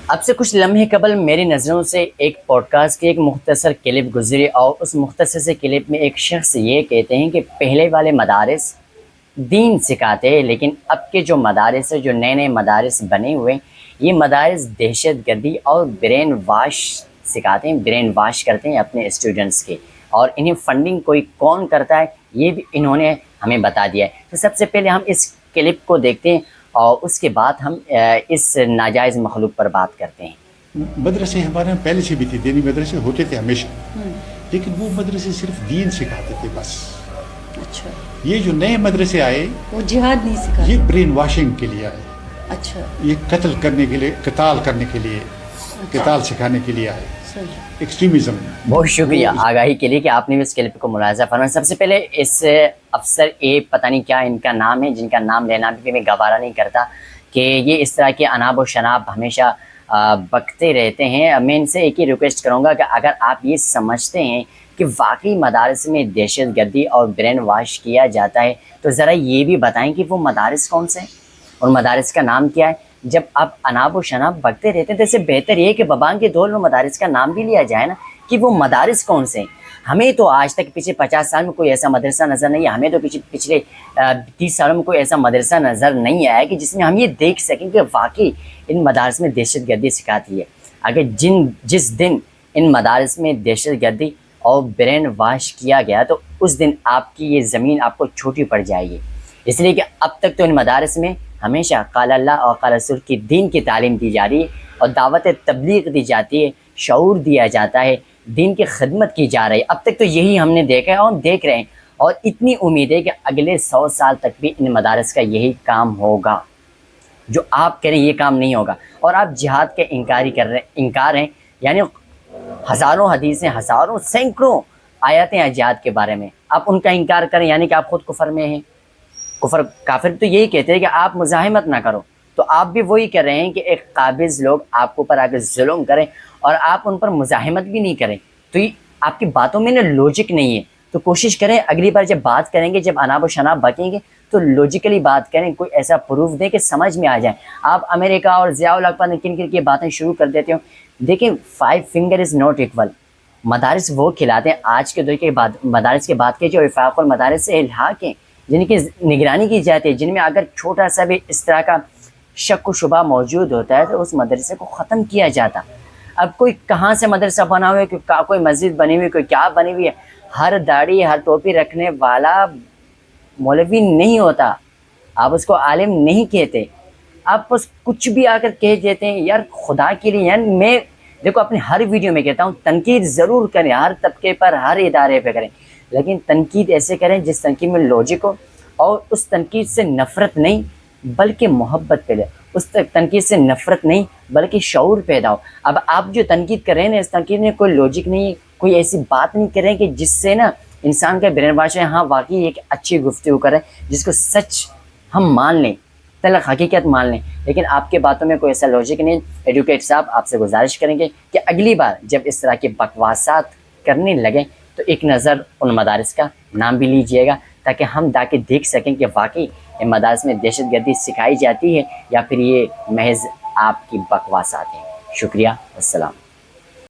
اب سے کچھ لمحے قبل میری نظروں سے ایک پوڈ کاسٹ کی ایک مختصر کلپ گزری، اور اس مختصر سے کلپ میں ایک شخص یہ کہتے ہیں کہ پہلے والے مدارس دین سکھاتے ہیں، لیکن اب کے جو مدارس ہیں، جو نئے نئے مدارس بنے ہوئے ہیں، یہ مدارس دہشت گردی اور برین واش سکھاتے ہیں، برین واش کرتے ہیں اپنے اسٹوڈنٹس کے، اور انہیں فنڈنگ کوئی کون کرتا ہے یہ بھی انہوں نے ہمیں بتا دیا ہے۔ تو سب سے پہلے ہم اس کلپ کو دیکھتے ہیں اور اس کے بعد ہم اس ناجائز مخلوق پر بات کرتے ہیں۔ مدرسے ہمارے یہاں پہلے سے بھی تھے، دینی مدرسے ہوتے تھے ہمیشہ، لیکن وہ مدرسے صرف دین سکھاتے تھے بس۔ اچھا، یہ جو نئے مدرسے آئے وہ جہاد نہیں سکھاتے؟ یہ برین واشنگ کے لیے آئے، اچھا، یہ قتل کرنے کے لیے، قتال کرنے کے لیے، قتال سکھانے کے لیے آئے، ایکسٹریمزم۔ بہت شکریہ آگاہی کے لیے کہ آپ نے بھی اس کلپ کو ملاحظہ فرمایا۔ سب سے پہلے اس افسر اے، پتہ نہیں کیا ان کا نام ہے، جن کا نام لینا بھی میں گوارا نہیں کرتا، کہ یہ اس طرح کے اناب و شناب ہمیشہ بکتے رہتے ہیں۔ میں ان سے ایک ہی ریکویسٹ کروں گا کہ اگر آپ یہ سمجھتے ہیں کہ واقعی مدارس میں دہشت گردی اور برین واش کیا جاتا ہے تو ذرا یہ بھی بتائیں کہ وہ مدارس کون سے ہیں اور مدارس کا نام کیا ہے۔ جب آپ اناب و شناب بکتے رہتے ہیں تو اس سے بہتر یہ ہے کہ ببانگ کے دور میں مدارس کا نام بھی لیا جائے نا، کہ وہ مدارس کون سے ہیں۔ ہمیں تو آج تک پچھلے 50 سال میں کوئی ایسا مدرسہ نظر نہیں ہے، ہمیں تو پچھلے 30 سالوں میں کوئی ایسا مدرسہ نظر نہیں آیا کہ جس میں ہم یہ دیکھ سکیں کہ واقعی ان مدارس میں دہشت گردی سکھاتی ہے۔ اگر جس دن ان مدارس میں دہشت گردی اور برین واش کیا گیا تو اس دن آپ کی یہ زمین آپ کو چھوٹی پڑ جائے گی، اس لیے کہ اب تک تو ان مدارس میں ہمیشہ قال اللہ اور قال رسول کی دین کی تعلیم دی جا رہی ہے اور دعوت تبلیغ دی جاتی ہے، شعور دیا جاتا ہے، دین کی خدمت کی جا رہی ہے۔ اب تک تو یہی ہم نے دیکھا ہے اور ہم دیکھ رہے ہیں، اور اتنی امید ہے کہ اگلے 100 سال تک بھی ان مدارس کا یہی کام ہوگا۔ جو آپ کہہ رہے ہیں یہ کام نہیں ہوگا، اور آپ جہاد کے انکار ہیں، یعنی ہزاروں حدیثیں، ہزاروں سینکڑوں آیاتیں ہیں جہاد کے بارے میں، آپ ان کا انکار کریں یعنی کہ آپ خود کفر میں ہیں۔ کافر تو یہی کہتے ہیں کہ آپ مزاحمت نہ کرو، تو آپ بھی وہی کر رہے ہیں کہ ایک قابض لوگ آپ کے اوپر آ کے ظلم کریں اور آپ ان پر مزاحمت بھی نہیں کریں، تو یہ آپ کی باتوں میں نا لوجک نہیں ہے۔ تو کوشش کریں اگلی بار جب بات کریں گے، جب اناب و شناب بکیں گے تو لوجیکلی بات کریں، کوئی ایسا پروف دیں کہ سمجھ میں آ جائے۔ آپ امریکہ اور ضیاء الحق پر کن کی باتیں شروع کر دیتے ہو۔ دیکھیں 5 فنگر از ناٹ ایکول۔ مدارس وہ کھلاتے ہیں، آج کے دور کے مدارس کی بات کی جو وفاق المدارس سے الحاق ہیں، جن کی نگرانی کی جاتی ہے، جن میں اگر چھوٹا سا بھی اس طرح کا شک و شبہ موجود ہوتا ہے تو اس مدرسے کو ختم کیا جاتا۔ اب کوئی کہاں سے مدرسہ بنا ہوا ہے، کوئی مسجد بنی ہوئی، کوئی کیا بنی ہوئی ہے، ہر داڑھی ہر ٹوپی رکھنے والا مولوی نہیں ہوتا، آپ اس کو عالم نہیں کہتے، آپ بس کچھ بھی آ کر کہہ دیتے ہیں۔ یار خدا کے لیے، یار میں دیکھو اپنے ہر ویڈیو میں کہتا ہوں تنقید ضرور کریں، ہر طبقے پر، ہر ادارے پہ کریں، لیکن تنقید ایسے کریں جس تنقید میں لوجک ہو، اور اس تنقید سے نفرت نہیں بلکہ محبت پیدا، اس تنقید سے نفرت نہیں بلکہ شعور پیدا ہو۔ اب آپ جو تنقید کر رہے ہیں نا، اس تنقید میں کوئی لوجک نہیں ہے، کوئی ایسی بات نہیں کر رہے ہیں کہ جس سے نا انسان کا برین واش ہے۔ ہاں واقعی ایک اچھی گفتگو کر رہے ہیں جس کو سچ ہم مان لیں، تلخ حقیقت مان لیں، لیکن آپ کے باتوں میں کوئی ایسا لوجک نہیں۔ ایڈوکیٹ صاحب آپ سے گزارش کریں گے کہ اگلی بار جب اس طرح کی بکواسات کرنے لگیں تو ایک نظر ان مدارس کا نام بھی لیجئے گا، تاکہ ہم جا کے دیکھ سکیں کہ واقعی ان مدارس میں دہشت گردی سکھائی جاتی ہے یا پھر یہ محض آپ کی بکواسات ہیں۔ شکریہ، السلام۔